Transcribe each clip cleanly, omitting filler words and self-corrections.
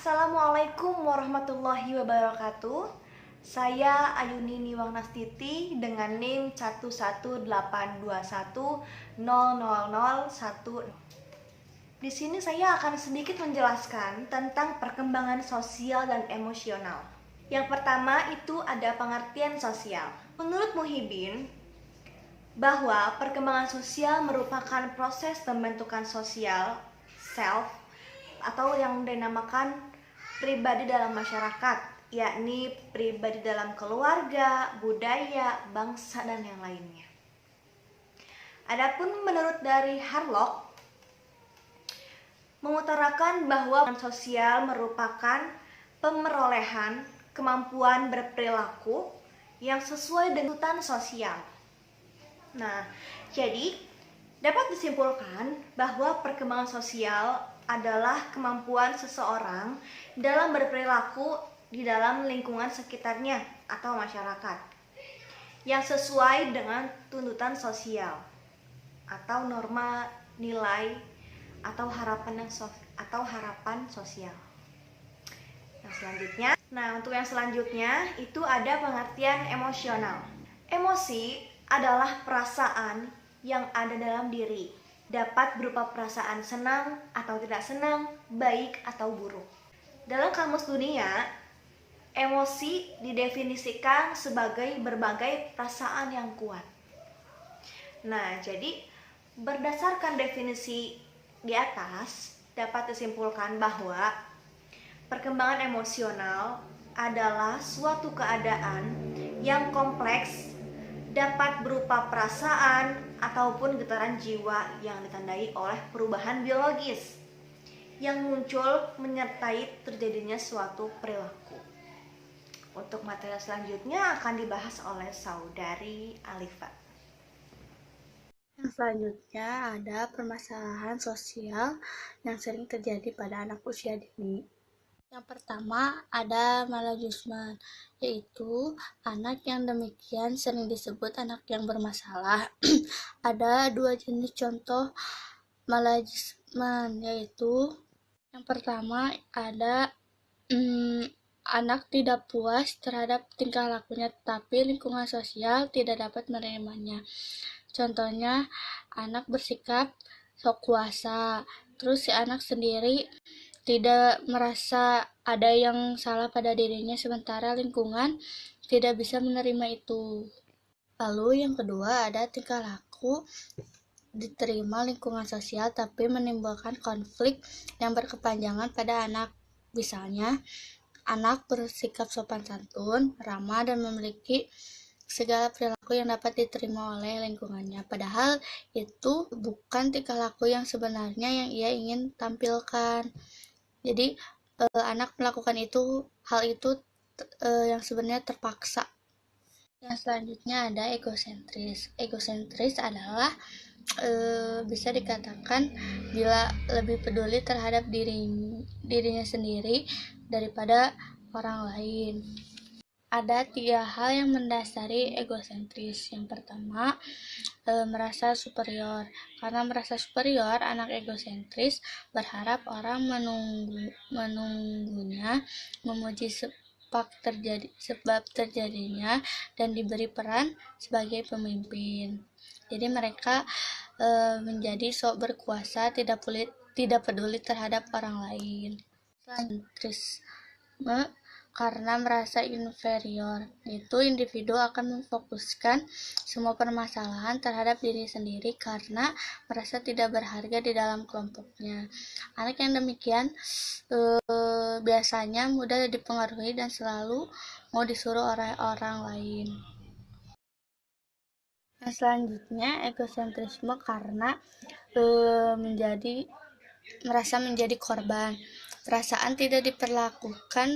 Assalamualaikum warahmatullahi wabarakatuh. Saya Ayuni Niwang Nastiti dengan NIM 118210001. Di sini saya akan sedikit menjelaskan tentang perkembangan sosial dan emosional. Yang pertama itu ada pengertian sosial. Menurut Muhyiddin, bahwa perkembangan sosial merupakan proses pembentukan sosial, self, atau yang dinamakan pribadi dalam masyarakat, yakni pribadi dalam keluarga, budaya, bangsa, dan yang lainnya. Adapun menurut dari Harlock, mengutarakan bahwa sosial merupakan pemerolehan kemampuan berperilaku yang sesuai dengan tuntutan sosial. Nah, jadi dapat disimpulkan bahwa perkembangan sosial adalah kemampuan seseorang dalam berperilaku di dalam lingkungan sekitarnya atau masyarakat yang sesuai dengan tuntutan sosial atau norma, nilai, atau harapan sosial. Untuk yang selanjutnya itu ada pengertian emosional. Emosi adalah perasaan yang ada dalam diri, dapat berupa perasaan senang atau tidak senang, baik atau buruk. Dalam kamus dunia, emosi didefinisikan sebagai berbagai perasaan yang kuat. Nah, jadi berdasarkan definisi di atas, dapat disimpulkan bahwa perkembangan emosional adalah suatu keadaan yang kompleks, dapat berupa perasaan ataupun getaran jiwa yang ditandai oleh perubahan biologis yang muncul menyertai terjadinya suatu perilaku. Untuk materi selanjutnya akan dibahas oleh saudari Alifa. Yang selanjutnya ada permasalahan sosial yang sering terjadi pada anak usia dini. Yang pertama ada maladjustment, yaitu anak yang demikian sering disebut anak yang bermasalah. Ada dua jenis contoh maladjustment, yaitu yang pertama ada anak tidak puas terhadap tingkah lakunya, tetapi lingkungan sosial tidak dapat menerimanya. Contohnya, anak bersikap sok kuasa, terus si anak sendiri tidak merasa ada yang salah pada dirinya, sementara lingkungan tidak bisa menerima itu. Lalu yang kedua ada tingkah laku diterima lingkungan sosial tapi menimbulkan konflik yang berkepanjangan pada anak. Misalnya, anak bersikap sopan santun, ramah, dan memiliki segala perilaku yang dapat diterima oleh lingkungannya. Padahal itu bukan tingkah laku yang sebenarnya yang ia ingin tampilkan. Jadi anak melakukan hal itu yang sebenarnya terpaksa. Yang selanjutnya ada egosentris. Egosentris adalah bisa dikatakan bila lebih peduli terhadap dirinya sendiri daripada orang lain. Ada 3 hal yang mendasari egosentris. Yang pertama, merasa superior. Karena merasa superior, anak egosentris berharap orang menunggunya, memuji sebab terjadinya, dan diberi peran sebagai pemimpin. Jadi mereka menjadi sok berkuasa, tidak peduli terhadap orang lain. Egosentrisme karena merasa inferior, yaitu individu akan memfokuskan semua permasalahan terhadap diri sendiri karena merasa tidak berharga di dalam kelompoknya. Anak yang demikian biasanya mudah dipengaruhi dan selalu mau disuruh oleh orang lain. Yang selanjutnya egosentrisme karena merasa menjadi korban. Perasaan tidak diperlakukan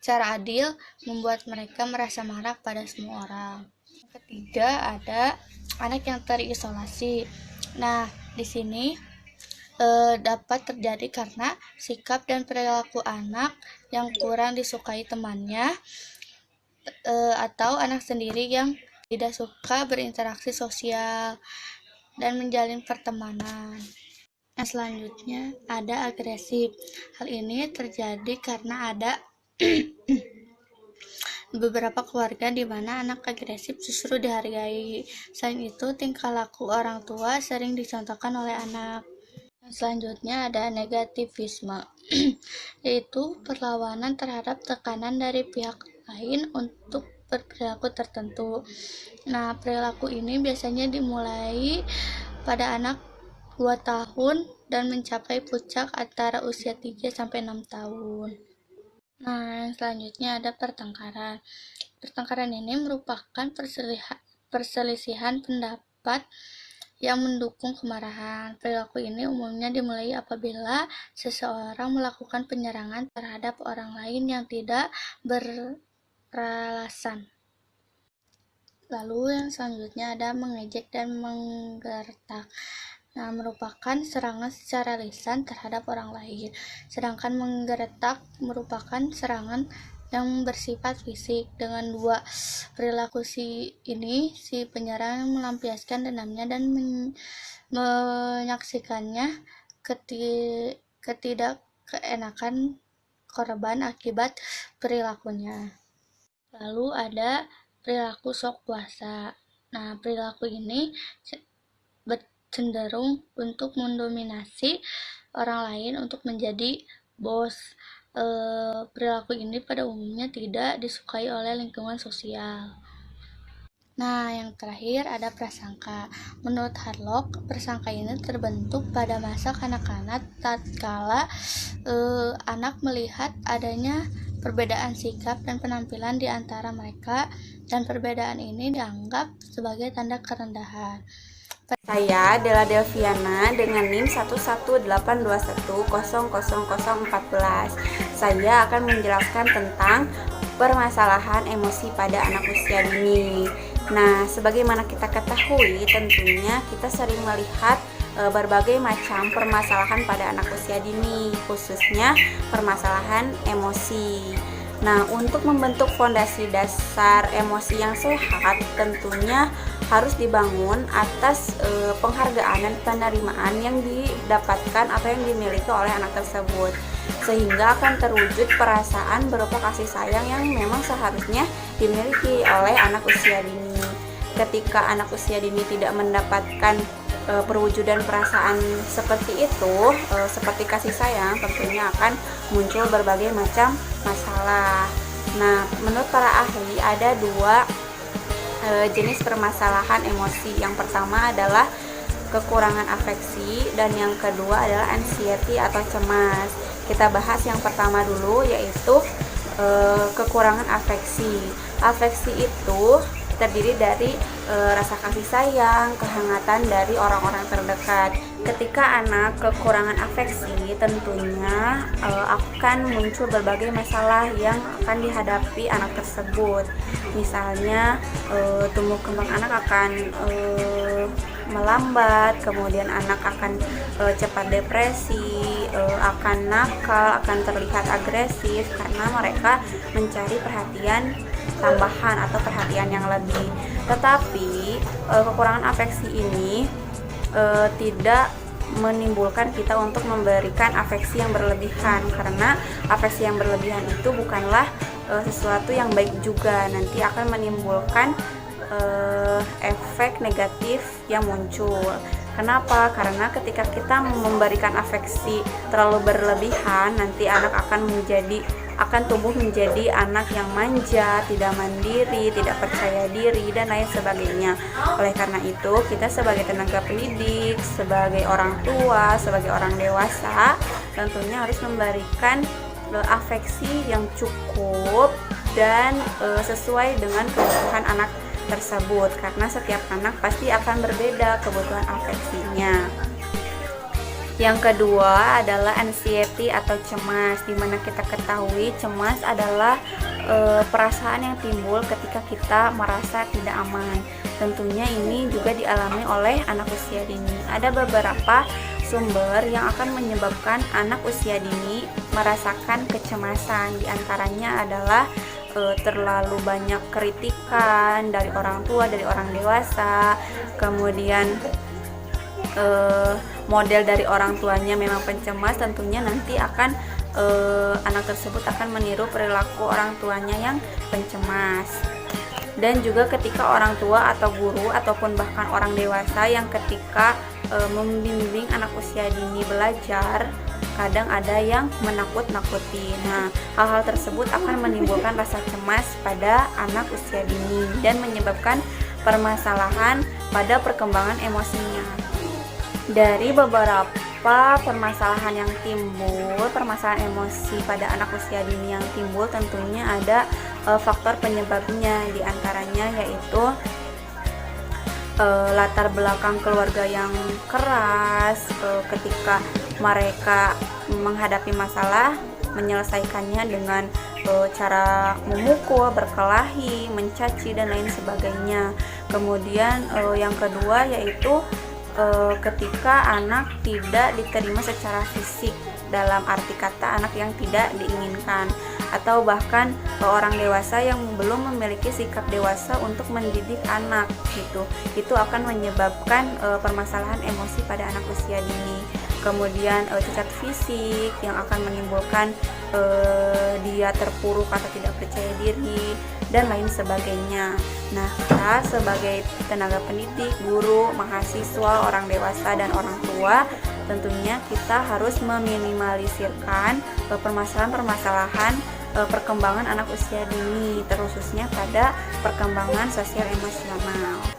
secara adil membuat mereka merasa marah pada semua orang. Yang ketiga ada anak yang terisolasi. Nah, di sini dapat terjadi karena sikap dan perilaku anak yang kurang disukai temannya atau anak sendiri yang tidak suka berinteraksi sosial dan menjalin pertemanan. Yang selanjutnya ada agresif. Hal ini terjadi karena ada beberapa keluarga di mana anak agresif justru dihargai. Selain itu, tingkah laku orang tua sering dicontohkan oleh anak. Yang selanjutnya ada negativisme, yaitu perlawanan terhadap tekanan dari pihak lain untuk berperilaku tertentu. Nah, perilaku ini biasanya dimulai pada anak 2 tahun dan mencapai puncak antara usia 3-6 tahun. Nah, yang selanjutnya ada pertengkaran. Pertengkaran ini merupakan perselisihan pendapat yang mendukung kemarahan. Perilaku ini umumnya dimulai apabila seseorang melakukan penyerangan terhadap orang lain yang tidak beralasan. Lalu yang selanjutnya ada mengejek dan menggertak. Nah, merupakan serangan secara lisan terhadap orang lain. Sedangkan menggertak merupakan serangan yang bersifat fisik. Dengan dua perilaku si penyerang melampiaskan dendamnya dan menyaksikannya ketidakenakan korban akibat perilakunya. Lalu ada perilaku sok kuasa. Nah, perilaku ini cenderung untuk mendominasi orang lain untuk menjadi bos. Perilaku ini pada umumnya tidak disukai oleh lingkungan sosial. Nah, yang terakhir ada prasangka. Menurut Harlock, prasangka ini terbentuk pada masa kanak-kanak tatkala anak melihat adanya perbedaan sikap dan penampilan di antara mereka, dan perbedaan ini dianggap sebagai tanda kerendahan. Saya Della Delviana dengan NIM 11821000014. Saya akan menjelaskan tentang permasalahan emosi pada anak usia dini. Nah, sebagaimana kita ketahui, tentunya kita sering melihat berbagai macam permasalahan pada anak usia dini, khususnya permasalahan emosi. Nah, untuk membentuk fondasi dasar emosi yang sehat, tentunya harus dibangun atas penghargaan dan penerimaan yang didapatkan atau yang dimiliki oleh anak tersebut, sehingga akan terwujud perasaan berupa kasih sayang yang memang seharusnya dimiliki oleh anak usia dini. Ketika anak usia dini tidak mendapatkan perwujudan perasaan seperti itu, seperti kasih sayang, tentunya akan muncul berbagai macam masalah. Nah, menurut para ahli ada dua jenis permasalahan emosi. Yang pertama adalah kekurangan afeksi dan yang kedua adalah anxiety atau cemas. Kita bahas yang pertama dulu, yaitu kekurangan afeksi. Afeksi itu terdiri dari rasa kasih sayang, kehangatan dari orang-orang terdekat. Ketika anak kekurangan afeksi, tentunya akan muncul berbagai masalah yang akan dihadapi anak tersebut. Misalnya tumbuh kembang anak akan melambat, kemudian anak akan cepat depresi, akan nakal, akan terlihat agresif karena mereka mencari perhatian tambahan atau perhatian yang lebih. Tetapi kekurangan afeksi ini tidak menimbulkan kita untuk memberikan afeksi yang berlebihan, karena afeksi yang berlebihan itu bukanlah sesuatu yang baik juga, nanti akan menimbulkan efek negatif yang muncul. Kenapa? Karena ketika kita memberikan afeksi terlalu berlebihan, nanti anak akan tumbuh menjadi anak yang manja, tidak mandiri, tidak percaya diri, dan lain sebagainya. Oleh karena itu, kita sebagai tenaga pendidik, sebagai orang tua, sebagai orang dewasa, tentunya harus memberikan afeksi yang cukup dan sesuai dengan kebutuhan anak tersebut, karena setiap anak pasti akan berbeda kebutuhan afeksinya. Yang kedua adalah anxiety atau cemas, di mana kita ketahui cemas adalah perasaan yang timbul ketika kita merasa tidak aman. Tentunya ini juga dialami oleh anak usia dini. Ada beberapa sumber yang akan menyebabkan anak usia dini merasakan kecemasan. Di antaranya adalah terlalu banyak kritikan dari orang tua, dari orang dewasa, kemudian model dari orang tuanya memang pencemas, tentunya nanti akan anak tersebut akan meniru perilaku orang tuanya yang pencemas. Dan juga ketika orang tua atau guru ataupun bahkan orang dewasa yang ketika membimbing anak usia dini belajar, kadang ada yang menakut-nakuti. Nah, hal-hal tersebut akan menimbulkan rasa cemas pada anak usia dini dan menyebabkan permasalahan pada perkembangan emosinya. Dari beberapa permasalahan yang timbul, permasalahan emosi pada anak usia dini yang timbul tentunya ada faktor penyebabnya, diantaranya yaitu latar belakang keluarga yang keras, ketika mereka menghadapi masalah menyelesaikannya dengan cara memukul, berkelahi, mencaci dan lain sebagainya. Kemudian yang kedua yaitu ketika anak tidak diterima secara fisik, dalam arti kata anak yang tidak diinginkan, atau bahkan orang dewasa yang belum memiliki sikap dewasa untuk mendidik anak gitu. Itu akan menyebabkan permasalahan emosi pada anak usia dini. Kemudian cacat fisik yang akan menimbulkan dia terpuruk atau tidak percaya diri dan lain sebagainya. Nah, kita sebagai tenaga pendidik, guru, mahasiswa, orang dewasa dan orang tua, tentunya kita harus meminimalisirkan permasalahan-permasalahan perkembangan anak usia dini, terkhususnya pada perkembangan sosial emosional.